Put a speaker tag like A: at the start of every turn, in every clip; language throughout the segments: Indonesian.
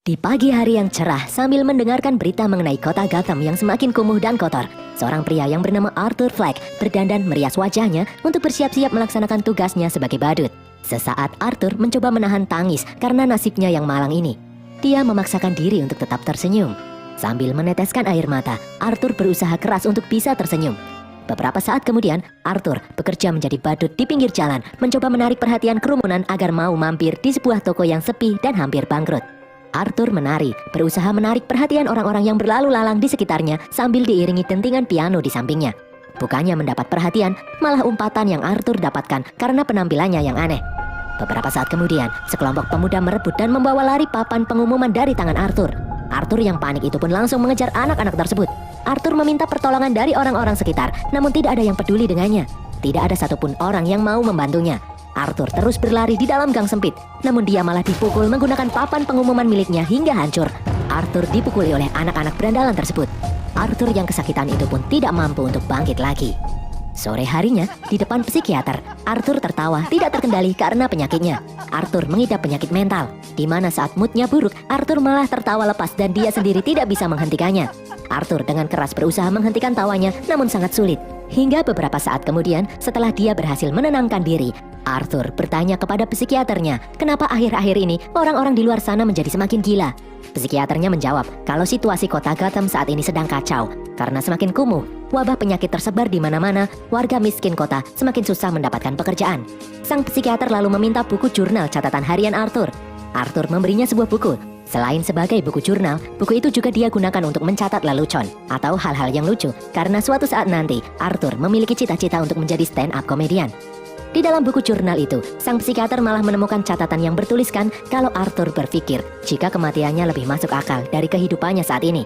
A: Di pagi hari yang cerah, sambil mendengarkan berita mengenai kota Gotham yang semakin kumuh dan kotor, seorang pria yang bernama Arthur Fleck berdandan merias wajahnya untuk bersiap-siap melaksanakan tugasnya sebagai badut. Sesaat Arthur mencoba menahan tangis karena nasibnya yang malang ini. Dia memaksakan diri untuk tetap tersenyum. Sambil meneteskan air mata, Arthur berusaha keras untuk bisa tersenyum. Beberapa saat kemudian, Arthur bekerja menjadi badut di pinggir jalan, mencoba menarik perhatian kerumunan agar mau mampir di sebuah toko yang sepi dan hampir bangkrut. Arthur menari, berusaha menarik perhatian orang-orang yang berlalu lalang di sekitarnya sambil diiringi dentingan piano di sampingnya. Bukannya mendapat perhatian, malah umpatan yang Arthur dapatkan karena penampilannya yang aneh. Beberapa saat kemudian, sekelompok pemuda merebut dan membawa lari papan pengumuman dari tangan Arthur. Arthur yang panik itu pun langsung mengejar anak-anak tersebut. Arthur meminta pertolongan dari orang-orang sekitar, namun tidak ada yang peduli dengannya. Tidak ada satupun orang yang mau membantunya. Arthur terus berlari di dalam gang sempit, namun dia malah dipukul menggunakan papan pengumuman miliknya hingga hancur. Arthur dipukuli oleh anak-anak berandalan tersebut. Arthur yang kesakitan itu pun tidak mampu untuk bangkit lagi. Sore harinya, di depan psikiater, Arthur tertawa tidak terkendali karena penyakitnya. Arthur mengidap penyakit mental, di mana saat moodnya buruk, Arthur malah tertawa lepas dan dia sendiri tidak bisa menghentikannya. Arthur dengan keras berusaha menghentikan tawanya, namun sangat sulit. Hingga beberapa saat kemudian, setelah dia berhasil menenangkan diri, Arthur bertanya kepada psikiaternya, kenapa akhir-akhir ini orang-orang di luar sana menjadi semakin gila. Psikiaternya menjawab kalau situasi kota Gotham saat ini sedang kacau. Karena semakin kumuh, wabah penyakit tersebar di mana-mana, warga miskin kota semakin susah mendapatkan pekerjaan. Sang psikiater lalu meminta buku jurnal catatan harian Arthur. Arthur memberinya sebuah buku. Selain sebagai buku jurnal, buku itu juga dia gunakan untuk mencatat lelucon atau hal-hal yang lucu, karena suatu saat nanti Arthur memiliki cita-cita untuk menjadi stand-up komedian. Di dalam buku jurnal itu, sang psikiater malah menemukan catatan yang bertuliskan kalau Arthur berpikir jika kematiannya lebih masuk akal dari kehidupannya saat ini.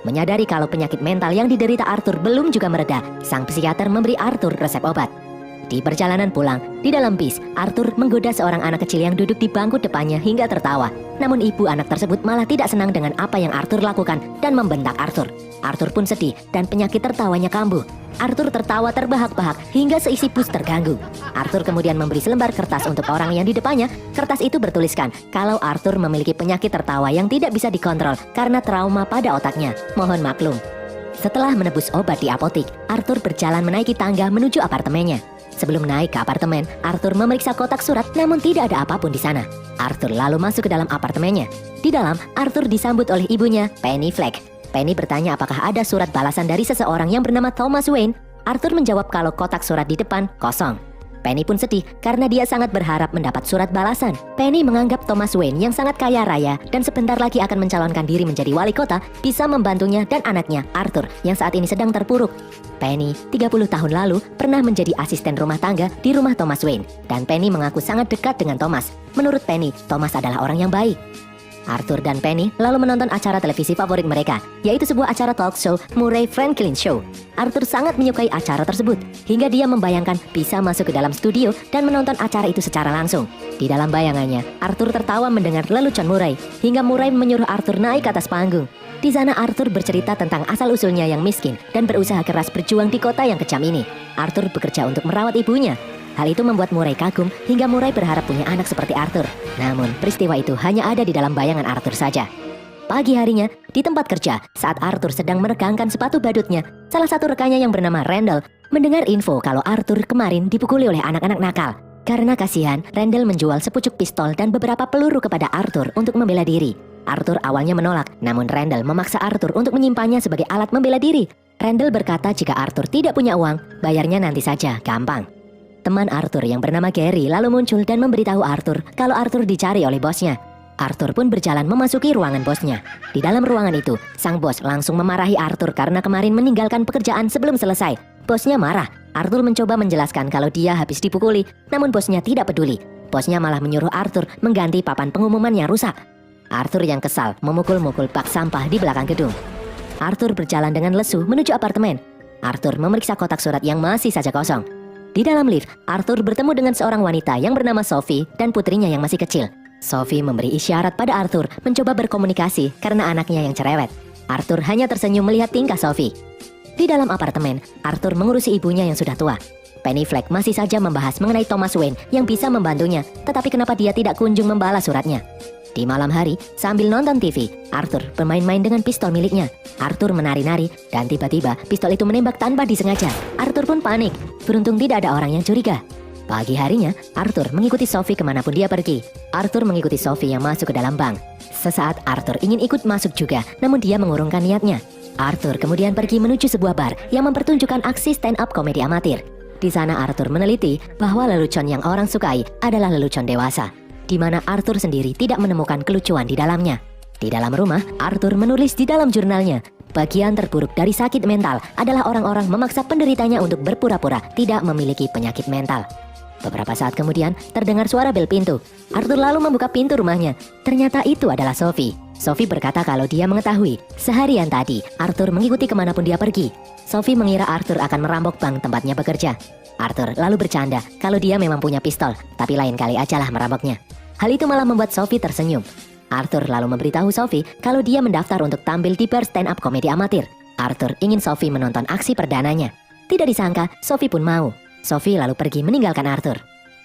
A: Menyadari kalau penyakit mental yang diderita Arthur belum juga mereda, sang psikiater memberi Arthur resep obat. Di perjalanan pulang, di dalam bis, Arthur menggoda seorang anak kecil yang duduk di bangku depannya hingga tertawa. Namun ibu anak tersebut malah tidak senang dengan apa yang Arthur lakukan dan membentak Arthur. Arthur pun sedih dan penyakit tertawanya kambuh. Arthur tertawa terbahak-bahak hingga seisi bus terganggu. Arthur kemudian memberi selembar kertas untuk orang yang di depannya. Kertas itu bertuliskan kalau Arthur memiliki penyakit tertawa yang tidak bisa dikontrol karena trauma pada otaknya. Mohon maklum. Setelah menebus obat di apotik, Arthur berjalan menaiki tangga menuju apartemennya. Sebelum naik ke apartemen, Arthur memeriksa kotak surat namun tidak ada apapun di sana. Arthur lalu masuk ke dalam apartemennya. Di dalam, Arthur disambut oleh ibunya, Penny Fleck. Penny bertanya apakah ada surat balasan dari seseorang yang bernama Thomas Wayne. Arthur menjawab kalau kotak surat di depan kosong. Penny pun sedih karena dia sangat berharap mendapat surat balasan. Penny menganggap Thomas Wayne yang sangat kaya raya dan sebentar lagi akan mencalonkan diri menjadi wali kota bisa membantunya dan anaknya, Arthur, yang saat ini sedang terpuruk. Penny, 30 tahun lalu, pernah menjadi asisten rumah tangga di rumah Thomas Wayne. Dan Penny mengaku sangat dekat dengan Thomas. Menurut Penny, Thomas adalah orang yang baik. Arthur dan Penny lalu menonton acara televisi favorit mereka, yaitu sebuah acara talk show Murray Franklin Show. Arthur sangat menyukai acara tersebut, hingga dia membayangkan bisa masuk ke dalam studio dan menonton acara itu secara langsung. Di dalam bayangannya, Arthur tertawa mendengar lelucon Murray, hingga Murray menyuruh Arthur naik ke atas panggung. Di sana Arthur bercerita tentang asal-usulnya yang miskin dan berusaha keras berjuang di kota yang kejam ini. Arthur bekerja untuk merawat ibunya. Hal itu membuat Murray kagum hingga Murray berharap punya anak seperti Arthur. Namun, peristiwa itu hanya ada di dalam bayangan Arthur saja. Pagi harinya, di tempat kerja, saat Arthur sedang meregangkan sepatu badutnya, salah satu rekannya yang bernama Randall mendengar info kalau Arthur kemarin dipukuli oleh anak-anak nakal. Karena kasihan, Randall menjual sepucuk pistol dan beberapa peluru kepada Arthur untuk membela diri. Arthur awalnya menolak, namun Randall memaksa Arthur untuk menyimpannya sebagai alat membela diri. Randall berkata jika Arthur tidak punya uang, bayarnya nanti saja, gampang. Teman Arthur yang bernama Gary lalu muncul dan memberitahu Arthur kalau Arthur dicari oleh bosnya. Arthur pun berjalan memasuki ruangan bosnya. Di dalam ruangan itu, sang bos langsung memarahi Arthur karena kemarin meninggalkan pekerjaan sebelum selesai. Bosnya marah. Arthur mencoba menjelaskan kalau dia habis dipukuli, namun bosnya tidak peduli. Bosnya malah menyuruh Arthur mengganti papan pengumuman yang rusak. Arthur yang kesal memukul-mukul bak sampah di belakang gedung. Arthur berjalan dengan lesu menuju apartemen. Arthur memeriksa kotak surat yang masih saja kosong. Di dalam lift, Arthur bertemu dengan seorang wanita yang bernama Sophie dan putrinya yang masih kecil. Sophie memberi isyarat pada Arthur mencoba berkomunikasi karena anaknya yang cerewet. Arthur hanya tersenyum melihat tingkah Sophie. Di dalam apartemen, Arthur mengurusi ibunya yang sudah tua. Penny Fleck masih saja membahas mengenai Thomas Wayne yang bisa membantunya, tetapi kenapa dia tidak kunjung membalas suratnya. Di malam hari, sambil nonton TV, Arthur bermain-main dengan pistol miliknya. Arthur menari-nari, dan tiba-tiba pistol itu menembak tanpa disengaja. Arthur pun panik. Beruntung tidak ada orang yang curiga. Pagi harinya, Arthur mengikuti Sophie kemanapun dia pergi. Arthur mengikuti Sophie yang masuk ke dalam bank. Sesaat Arthur ingin ikut masuk juga, namun dia mengurungkan niatnya. Arthur kemudian pergi menuju sebuah bar yang mempertunjukkan aksi stand-up komedi amatir. Di sana Arthur meneliti bahwa lelucon yang orang sukai adalah lelucon dewasa, di mana Arthur sendiri tidak menemukan kelucuan di dalamnya. Di dalam rumah, Arthur menulis di dalam jurnalnya, bagian terburuk dari sakit mental adalah orang-orang memaksa penderitanya untuk berpura-pura tidak memiliki penyakit mental. Beberapa saat kemudian, terdengar suara bel pintu. Arthur lalu membuka pintu rumahnya. Ternyata itu adalah Sophie. Sophie berkata kalau dia mengetahui, seharian tadi, Arthur mengikuti kemanapun dia pergi. Sophie mengira Arthur akan merampok bank tempatnya bekerja. Arthur lalu bercanda kalau dia memang punya pistol, tapi lain kali ajalah merampoknya. Hal itu malah membuat Sophie tersenyum. Arthur lalu memberitahu Sophie kalau dia mendaftar untuk tampil di bar stand-up komedi amatir. Arthur ingin Sophie menonton aksi perdananya. Tidak disangka, Sophie pun mau. Sophie lalu pergi meninggalkan Arthur.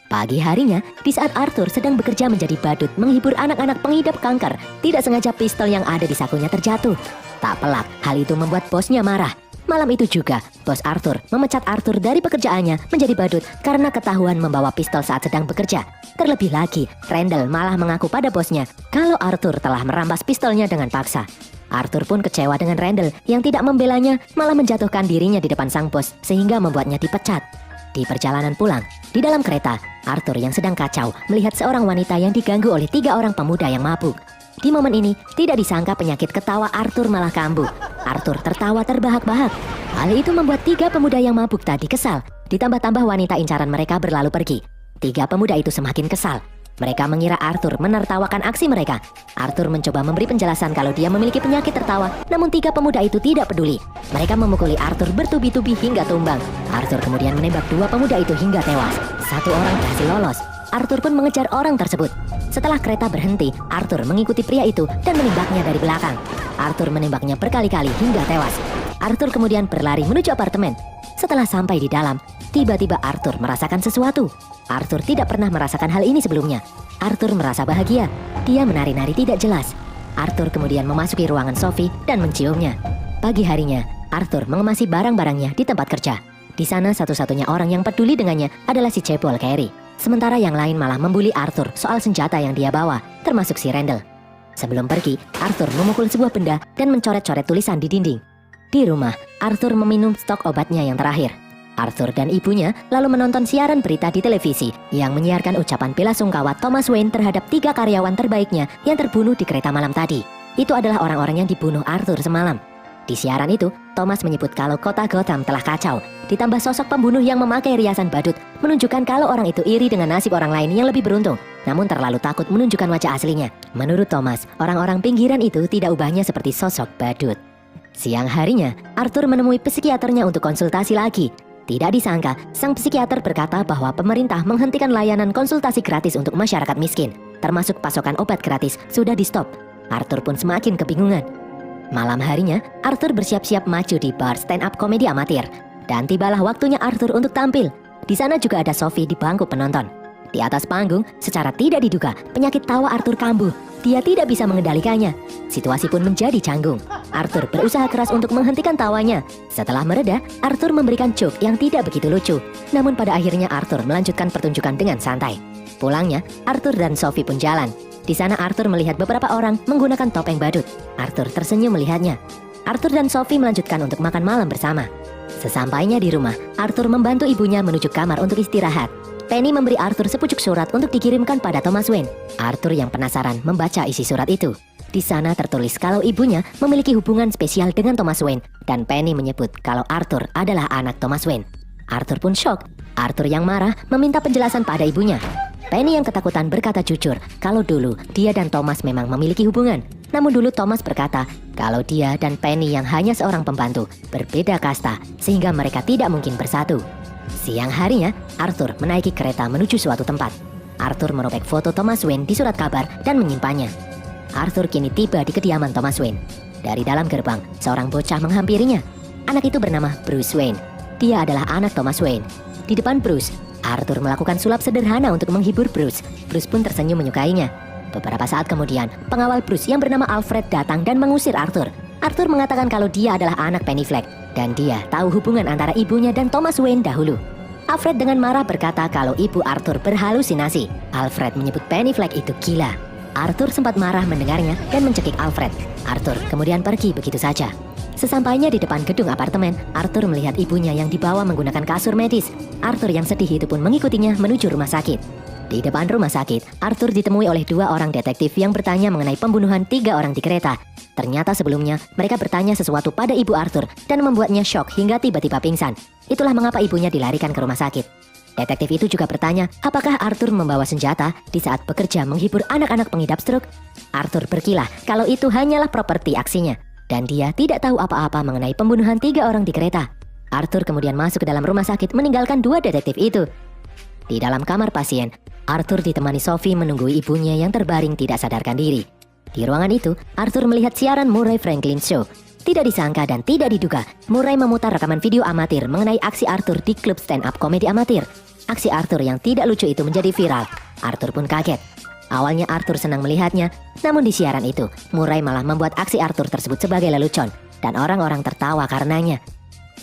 A: Pagi harinya, di saat Arthur sedang bekerja menjadi badut menghibur anak-anak pengidap kanker, tidak sengaja pistol yang ada di sakunya terjatuh. Tak pelak, hal itu membuat bosnya marah. Malam itu juga, bos Arthur memecat Arthur dari pekerjaannya menjadi badut karena ketahuan membawa pistol saat sedang bekerja. Terlebih lagi, Randall malah mengaku pada bosnya kalau Arthur telah merampas pistolnya dengan paksa. Arthur pun kecewa dengan Randall yang tidak membelanya, malah menjatuhkan dirinya di depan sang bos sehingga membuatnya dipecat. Di perjalanan pulang, di dalam kereta, Arthur yang sedang kacau melihat seorang wanita yang diganggu oleh 3 orang pemuda yang mabuk. Di momen ini, tidak disangka penyakit ketawa Arthur malah kambuh. Arthur tertawa terbahak-bahak. Hal itu membuat 3 pemuda yang mabuk tadi kesal. Ditambah-tambah wanita incaran mereka berlalu pergi. 3 pemuda itu semakin kesal. Mereka mengira Arthur menertawakan aksi mereka. Arthur mencoba memberi penjelasan kalau dia memiliki penyakit tertawa, namun 3 pemuda itu tidak peduli. Mereka memukuli Arthur bertubi-tubi hingga tumbang. Arthur kemudian menembak 2 pemuda itu hingga tewas. 1 orang berhasil lolos. Arthur pun mengejar orang tersebut. Setelah kereta berhenti, Arthur mengikuti pria itu dan menembaknya dari belakang. Arthur menembaknya berkali-kali hingga tewas. Arthur kemudian berlari menuju apartemen. Setelah sampai di dalam, tiba-tiba Arthur merasakan sesuatu. Arthur tidak pernah merasakan hal ini sebelumnya. Arthur merasa bahagia. Dia menari-nari tidak jelas. Arthur kemudian memasuki ruangan Sophie dan menciumnya. Pagi harinya, Arthur mengemasi barang-barangnya di tempat kerja. Di sana satu-satunya orang yang peduli dengannya adalah si cebol Carrie. Sementara yang lain malah membuli Arthur soal senjata yang dia bawa, termasuk si Randall. Sebelum pergi, Arthur memukul sebuah benda dan mencoret-coret tulisan di dinding. Di rumah, Arthur meminum stok obatnya yang terakhir. Arthur dan ibunya lalu menonton siaran berita di televisi yang menyiarkan ucapan bela sungkawa Thomas Wayne terhadap 3 karyawan terbaiknya yang terbunuh di kereta malam tadi. Itu adalah orang-orang yang dibunuh Arthur semalam. Di siaran itu, Thomas menyebut kalau kota Gotham telah kacau. Ditambah sosok pembunuh yang memakai riasan badut menunjukkan kalau orang itu iri dengan nasib orang lain yang lebih beruntung, namun terlalu takut menunjukkan wajah aslinya. Menurut Thomas, orang-orang pinggiran itu tidak ubahnya seperti sosok badut. Siang harinya, Arthur menemui psikiaternya untuk konsultasi lagi. Tidak disangka, sang psikiater berkata bahwa pemerintah menghentikan layanan konsultasi gratis untuk masyarakat miskin, termasuk pasokan obat gratis sudah di-stop. Arthur pun semakin kebingungan. Malam harinya, Arthur bersiap-siap maju di bar stand-up komedi amatir. Dan tibalah waktunya Arthur untuk tampil. Di sana juga ada Sophie di bangku penonton. Di atas panggung, secara tidak diduga, penyakit tawa Arthur kambuh. Dia tidak bisa mengendalikannya. Situasi pun menjadi canggung. Arthur berusaha keras untuk menghentikan tawanya. Setelah mereda, Arthur memberikan joke yang tidak begitu lucu. Namun pada akhirnya Arthur melanjutkan pertunjukan dengan santai. Pulangnya, Arthur dan Sophie pun jalan. Di sana Arthur melihat beberapa orang menggunakan topeng badut. Arthur tersenyum melihatnya. Arthur dan Sophie melanjutkan untuk makan malam bersama. Sesampainya di rumah, Arthur membantu ibunya menuju kamar untuk istirahat. Penny memberi Arthur sepucuk surat untuk dikirimkan pada Thomas Wayne. Arthur yang penasaran membaca isi surat itu. Di sana tertulis kalau ibunya memiliki hubungan spesial dengan Thomas Wayne dan Penny menyebut kalau Arthur adalah anak Thomas Wayne. Arthur pun shock. Arthur yang marah meminta penjelasan pada ibunya. Penny yang ketakutan berkata jujur kalau dulu dia dan Thomas memang memiliki hubungan. Namun dulu Thomas berkata kalau dia dan Penny yang hanya seorang pembantu berbeda kasta sehingga mereka tidak mungkin bersatu. Siang harinya, Arthur menaiki kereta menuju suatu tempat. Arthur merobek foto Thomas Wayne di surat kabar dan menyimpannya. Arthur kini tiba di kediaman Thomas Wayne. Dari dalam gerbang, seorang bocah menghampirinya. Anak itu bernama Bruce Wayne. Dia adalah anak Thomas Wayne. Di depan Bruce, Arthur melakukan sulap sederhana untuk menghibur Bruce. Bruce pun tersenyum menyukainya. Beberapa saat kemudian, pengawal Bruce yang bernama Alfred datang dan mengusir Arthur. Arthur mengatakan kalau dia adalah anak Penny Fleck dan dia tahu hubungan antara ibunya dan Thomas Wayne dahulu. Alfred dengan marah berkata kalau ibu Arthur berhalusinasi. Alfred menyebut Penny Fleck itu gila. Arthur sempat marah mendengarnya dan mencekik Alfred. Arthur kemudian pergi begitu saja. Sesampainya di depan gedung apartemen, Arthur melihat ibunya yang dibawa menggunakan kasur medis. Arthur yang sedih itu pun mengikutinya menuju rumah sakit. Di depan rumah sakit, Arthur ditemui oleh 2 orang detektif yang bertanya mengenai pembunuhan 3 orang di kereta. Ternyata sebelumnya, mereka bertanya sesuatu pada ibu Arthur dan membuatnya syok hingga tiba-tiba pingsan. Itulah mengapa ibunya dilarikan ke rumah sakit. Detektif itu juga bertanya, apakah Arthur membawa senjata di saat bekerja menghibur anak-anak pengidap stroke? Arthur berkilah kalau itu hanyalah properti aksinya. Dan dia tidak tahu apa-apa mengenai pembunuhan 3 orang di kereta. Arthur kemudian masuk ke dalam rumah sakit meninggalkan 2 detektif itu. Di dalam kamar pasien, Arthur ditemani Sophie menunggu ibunya yang terbaring tidak sadarkan diri. Di ruangan itu, Arthur melihat siaran Murray Franklin Show. Tidak disangka dan tidak diduga, Murray memutar rekaman video amatir mengenai aksi Arthur di klub stand-up komedi amatir. Aksi Arthur yang tidak lucu itu menjadi viral. Arthur pun kaget. Awalnya Arthur senang melihatnya, namun di siaran itu, Murray malah membuat aksi Arthur tersebut sebagai lelucon, dan orang-orang tertawa karenanya.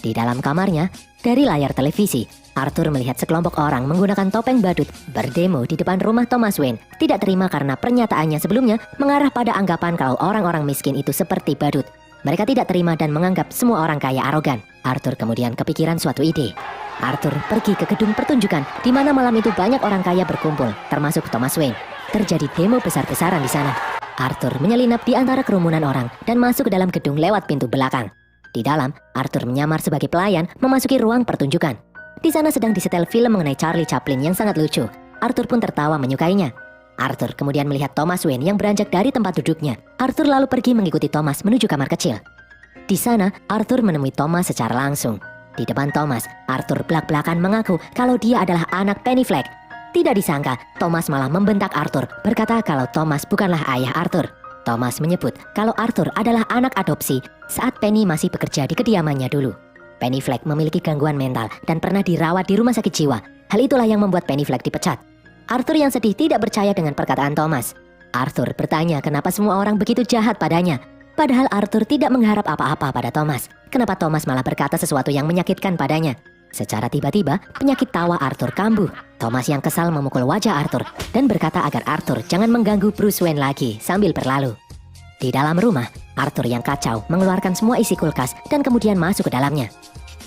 A: Di dalam kamarnya, dari layar televisi, Arthur melihat sekelompok orang menggunakan topeng badut berdemo di depan rumah Thomas Wayne. Tidak terima karena pernyataannya sebelumnya mengarah pada anggapan kalau orang-orang miskin itu seperti badut. Mereka tidak terima dan menganggap semua orang kaya arogan. Arthur kemudian kepikiran suatu ide. Arthur pergi ke gedung pertunjukan di mana malam itu banyak orang kaya berkumpul, termasuk Thomas Wayne. Terjadi demo besar-besaran di sana. Arthur menyelinap di antara kerumunan orang dan masuk ke dalam gedung lewat pintu belakang. Di dalam, Arthur menyamar sebagai pelayan memasuki ruang pertunjukan. Di sana sedang disetel film mengenai Charlie Chaplin yang sangat lucu. Arthur pun tertawa menyukainya. Arthur kemudian melihat Thomas Wayne yang beranjak dari tempat duduknya. Arthur lalu pergi mengikuti Thomas menuju kamar kecil. Di sana, Arthur menemui Thomas secara langsung. Di depan Thomas, Arthur belak-belakan mengaku kalau dia adalah anak Penny Fleck. Tidak disangka, Thomas malah membentak Arthur, berkata kalau Thomas bukanlah ayah Arthur. Thomas menyebut kalau Arthur adalah anak adopsi saat Penny masih bekerja di kediamannya dulu. Penny Fleck memiliki gangguan mental dan pernah dirawat di rumah sakit jiwa. Hal itulah yang membuat Penny Fleck dipecat. Arthur yang sedih tidak percaya dengan perkataan Thomas. Arthur bertanya kenapa semua orang begitu jahat padanya. Padahal Arthur tidak mengharap apa-apa pada Thomas. Kenapa Thomas malah berkata sesuatu yang menyakitkan padanya? Secara tiba-tiba, penyakit tawa Arthur kambuh. Thomas yang kesal memukul wajah Arthur dan berkata agar Arthur jangan mengganggu Bruce Wayne lagi sambil berlalu. Di dalam rumah, Arthur yang kacau mengeluarkan semua isi kulkas dan kemudian masuk ke dalamnya.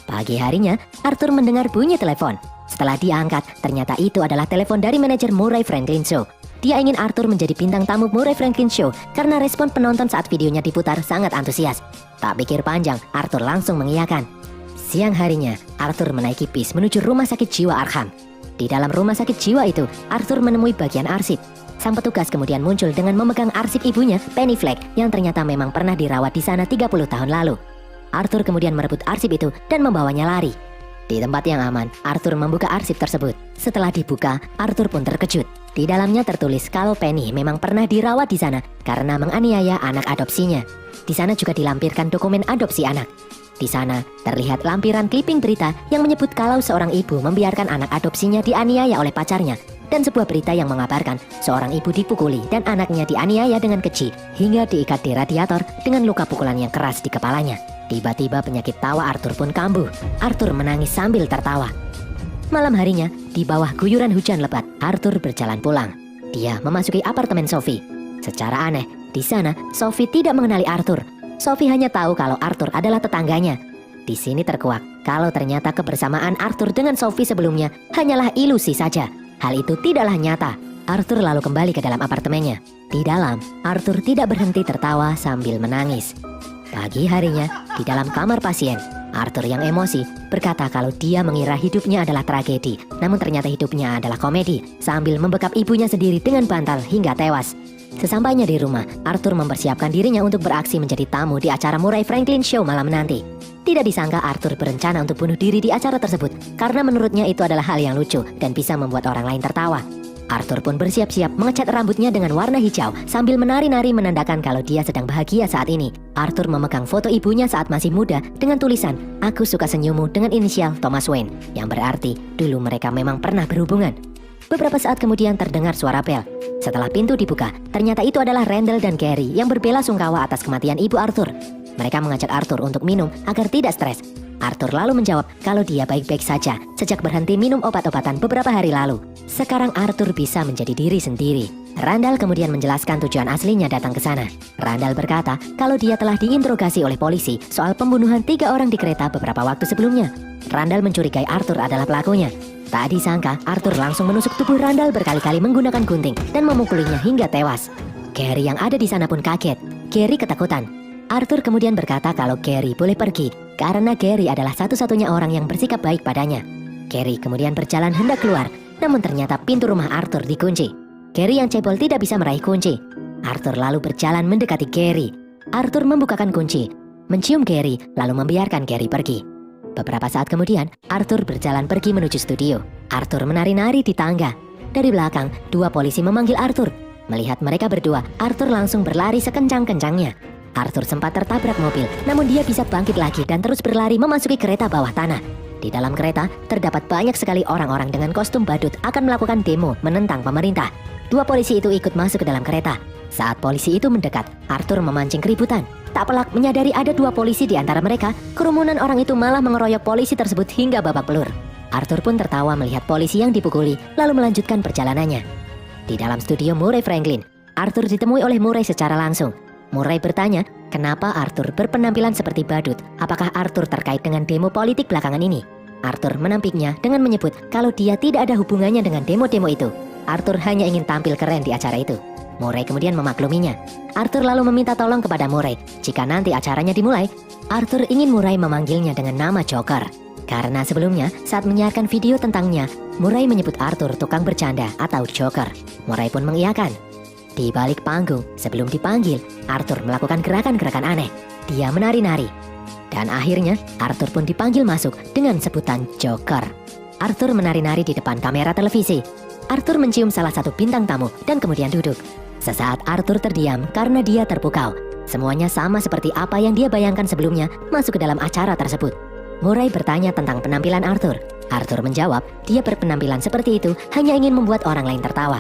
A: Pagi harinya, Arthur mendengar bunyi telepon. Setelah diangkat, ternyata itu adalah telepon dari manajer Murray Franklin Show. Dia ingin Arthur menjadi bintang tamu Murray Franklin Show karena respon penonton saat videonya diputar sangat antusias. Tak pikir panjang, Arthur langsung mengiyakan. Siang harinya, Arthur menaiki bis menuju rumah sakit jiwa Arkham. Di dalam rumah sakit jiwa itu, Arthur menemui bagian arsip. Sang petugas kemudian muncul dengan memegang arsip ibunya, Penny Fleck, yang ternyata memang pernah dirawat di sana 30 tahun lalu. Arthur kemudian merebut arsip itu dan membawanya lari. Di tempat yang aman, Arthur membuka arsip tersebut. Setelah dibuka, Arthur pun terkejut. Di dalamnya tertulis kalau Penny memang pernah dirawat di sana karena menganiaya anak adopsinya. Di sana juga dilampirkan dokumen adopsi anak. Di sana terlihat lampiran clipping berita yang menyebut kalau seorang ibu membiarkan anak adopsinya dianiaya oleh pacarnya, dan sebuah berita yang mengabarkan seorang ibu dipukuli dan anaknya dianiaya dengan keji hingga diikat di radiator dengan luka pukulan yang keras di kepalanya. Tiba-tiba penyakit tawa Arthur pun kambuh. Arthur menangis sambil tertawa. Malam harinya, di bawah guyuran hujan lebat, Arthur berjalan pulang. Dia memasuki apartemen Sophie. Secara aneh, di sana Sophie tidak mengenali Arthur. Sophie hanya tahu kalau Arthur adalah tetangganya. Di sini terkuak kalau ternyata kebersamaan Arthur dengan Sophie sebelumnya hanyalah ilusi saja. Hal itu tidaklah nyata. Arthur lalu kembali ke dalam apartemennya. Di dalam, Arthur tidak berhenti tertawa sambil menangis. Pagi harinya, di dalam kamar pasien, Arthur yang emosi berkata kalau dia mengira hidupnya adalah tragedi, namun ternyata hidupnya adalah komedi, sambil membekap ibunya sendiri dengan bantal hingga tewas. Sesampainya di rumah, Arthur mempersiapkan dirinya untuk beraksi menjadi tamu di acara Murray Franklin Show malam nanti. Tidak disangka Arthur berencana untuk bunuh diri di acara tersebut karena menurutnya itu adalah hal yang lucu dan bisa membuat orang lain tertawa. Arthur pun bersiap-siap mengecat rambutnya dengan warna hijau sambil menari-nari menandakan kalau dia sedang bahagia saat ini. Arthur memegang foto ibunya saat masih muda dengan tulisan, "Aku suka senyummu" dengan inisial Thomas Wayne, yang berarti dulu mereka memang pernah berhubungan. Beberapa saat kemudian terdengar suara bel. Setelah pintu dibuka, ternyata itu adalah Randall dan Gary yang berbela sungkawa atas kematian ibu Arthur. Mereka mengajak Arthur untuk minum agar tidak stres. Arthur lalu menjawab kalau dia baik-baik saja sejak berhenti minum obat-obatan beberapa hari lalu. Sekarang Arthur bisa menjadi diri sendiri. Randall kemudian menjelaskan tujuan aslinya datang ke sana. Randall berkata kalau dia telah diinterogasi oleh polisi soal pembunuhan 3 orang di kereta beberapa waktu sebelumnya. Randall mencurigai Arthur adalah pelakunya. Tak disangka, Arthur langsung menusuk tubuh Randall berkali-kali menggunakan gunting dan memukulinya hingga tewas. Gary yang ada di sana pun kaget. Gary ketakutan. Arthur kemudian berkata kalau Gary boleh pergi karena Gary adalah satu-satunya orang yang bersikap baik padanya. Gary kemudian berjalan hendak keluar, namun ternyata pintu rumah Arthur dikunci. Gary yang cebol tidak bisa meraih kunci. Arthur lalu berjalan mendekati Gary. Arthur membukakan kunci, mencium Gary, lalu membiarkan Gary pergi. Beberapa saat kemudian, Arthur berjalan pergi menuju studio. Arthur menari-nari di tangga. Dari belakang, 2 polisi memanggil Arthur. Melihat mereka berdua, Arthur langsung berlari sekencang-kencangnya. Arthur sempat tertabrak mobil, namun dia bisa bangkit lagi dan terus berlari memasuki kereta bawah tanah. Di dalam kereta, terdapat banyak sekali orang-orang dengan kostum badut akan melakukan demo menentang pemerintah. 2 polisi itu ikut masuk ke dalam kereta. Saat polisi itu mendekat, Arthur memancing keributan. Tak pelak menyadari ada 2 polisi di antara mereka, kerumunan orang itu malah mengeroyok polisi tersebut hingga babak belur. Arthur pun tertawa melihat polisi yang dipukuli, lalu melanjutkan perjalanannya. Di dalam studio Murray Franklin, Arthur ditemui oleh Murray secara langsung. Murray bertanya, kenapa Arthur berpenampilan seperti badut? Apakah Arthur terkait dengan demo politik belakangan ini? Arthur menampiknya dengan menyebut kalau dia tidak ada hubungannya dengan demo-demo itu. Arthur hanya ingin tampil keren di acara itu. Murray kemudian memakluminya. Arthur lalu meminta tolong kepada Murray. Jika nanti acaranya dimulai, Arthur ingin Murray memanggilnya dengan nama Joker. Karena sebelumnya, saat menyiarkan video tentangnya, Murray menyebut Arthur tukang bercanda atau Joker. Murray pun mengiyakan. Di balik panggung, sebelum dipanggil, Arthur melakukan gerakan-gerakan aneh. Dia menari-nari. Dan akhirnya, Arthur pun dipanggil masuk dengan sebutan Joker. Arthur menari-nari di depan kamera televisi. Arthur mencium salah satu bintang tamu dan kemudian duduk. Sesaat Arthur terdiam karena dia terpukau. Semuanya sama seperti apa yang dia bayangkan sebelumnya masuk ke dalam acara tersebut. Murray bertanya tentang penampilan Arthur. Arthur menjawab, dia berpenampilan seperti itu hanya ingin membuat orang lain tertawa.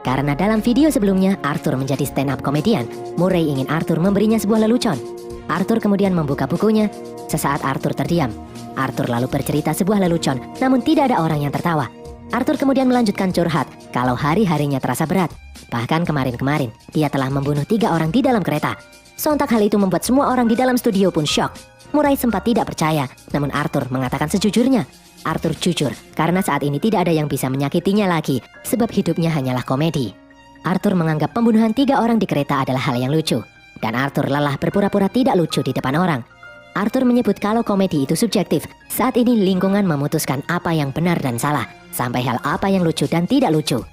A: Karena dalam video sebelumnya Arthur menjadi stand-up komedian, Murray ingin Arthur memberinya sebuah lelucon. Arthur kemudian membuka bukunya. Sesaat Arthur terdiam, Arthur lalu bercerita sebuah lelucon, namun tidak ada orang yang tertawa. Arthur kemudian melanjutkan curhat kalau hari-harinya terasa berat. Bahkan kemarin-kemarin, dia telah membunuh 3 orang di dalam kereta. Sontak hal itu membuat semua orang di dalam studio pun syok. Murray sempat tidak percaya, namun Arthur mengatakan sejujurnya. Arthur jujur karena saat ini tidak ada yang bisa menyakitinya lagi, sebab hidupnya hanyalah komedi. Arthur menganggap pembunuhan 3 orang di kereta adalah hal yang lucu, dan Arthur lelah berpura-pura tidak lucu di depan orang. Arthur menyebut kalau komedi itu subjektif. Saat ini lingkungan memutuskan apa yang benar dan salah, sampai hal apa yang lucu dan tidak lucu.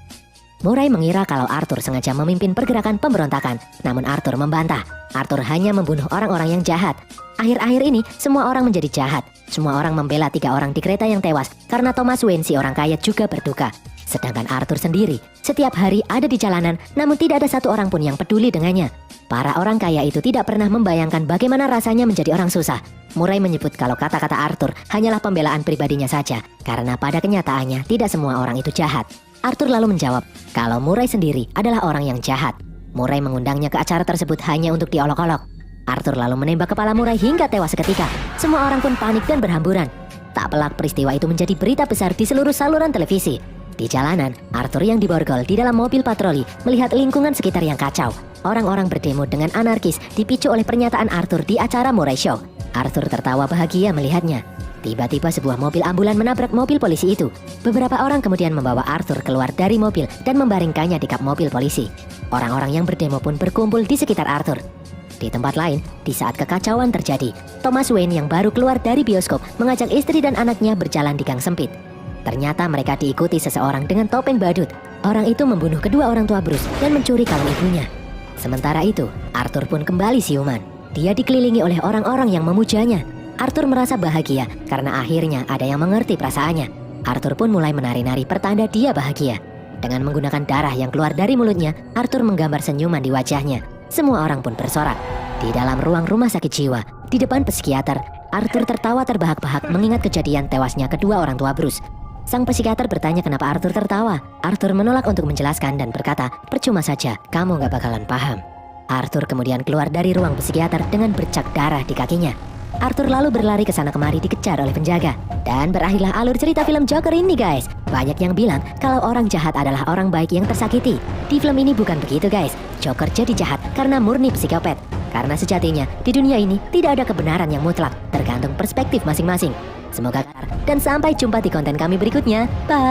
A: Murray mengira kalau Arthur sengaja memimpin pergerakan pemberontakan, namun Arthur membantah. Arthur hanya membunuh orang-orang yang jahat. Akhir-akhir ini, semua orang menjadi jahat. Semua orang membela 3 orang di kereta yang tewas, karena Thomas Wayne si orang kaya juga berduka. Sedangkan Arthur sendiri, setiap hari ada di jalanan, namun tidak ada satu orang pun yang peduli dengannya. Para orang kaya itu tidak pernah membayangkan bagaimana rasanya menjadi orang susah. Murray menyebut kalau kata-kata Arthur hanyalah pembelaan pribadinya saja, karena pada kenyataannya tidak semua orang itu jahat. Arthur lalu menjawab kalau Murray sendiri adalah orang yang jahat. Murray mengundangnya ke acara tersebut hanya untuk diolok-olok. Arthur lalu menembak kepala Murray hingga tewas seketika. Semua orang pun panik dan berhamburan. Tak pelak peristiwa itu menjadi berita besar di seluruh saluran televisi. Di jalanan, Arthur yang diborgol di dalam mobil patroli melihat lingkungan sekitar yang kacau. Orang-orang berdemo dengan anarkis dipicu oleh pernyataan Arthur di acara Murray Show. Arthur tertawa bahagia melihatnya. Tiba-tiba sebuah mobil ambulan menabrak mobil polisi itu. Beberapa orang kemudian membawa Arthur keluar dari mobil dan membaringkannya di kap mobil polisi. Orang-orang yang berdemo pun berkumpul di sekitar Arthur. Di tempat lain, di saat kekacauan terjadi, Thomas Wayne yang baru keluar dari bioskop mengajak istri dan anaknya berjalan di gang sempit. Ternyata mereka diikuti seseorang dengan topeng badut. Orang itu membunuh kedua orang tua Bruce dan mencuri kalung ibunya. Sementara itu, Arthur pun kembali siuman. Dia dikelilingi oleh orang-orang yang memujanya. Arthur merasa bahagia karena akhirnya ada yang mengerti perasaannya. Arthur pun mulai menari-nari pertanda dia bahagia. Dengan menggunakan darah yang keluar dari mulutnya, Arthur menggambar senyuman di wajahnya. Semua orang pun bersorak. Di dalam ruang rumah sakit jiwa, di depan psikiater, Arthur tertawa terbahak-bahak mengingat kejadian tewasnya kedua orang tua Bruce. Sang psikiater bertanya kenapa Arthur tertawa. Arthur menolak untuk menjelaskan dan berkata, percuma saja, kamu gak bakalan paham. Arthur kemudian keluar dari ruang psikiater dengan bercak darah di kakinya. Arthur lalu berlari ke sana kemari dikejar oleh penjaga. Dan berakhirlah alur cerita film Joker ini guys. Banyak yang bilang kalau orang jahat adalah orang baik yang tersakiti. Di film ini bukan begitu guys. Joker jadi jahat karena murni psikopat. Karena sejatinya di dunia ini tidak ada kebenaran yang mutlak, tergantung perspektif masing-masing. Semoga dan sampai jumpa di konten kami berikutnya. Bye.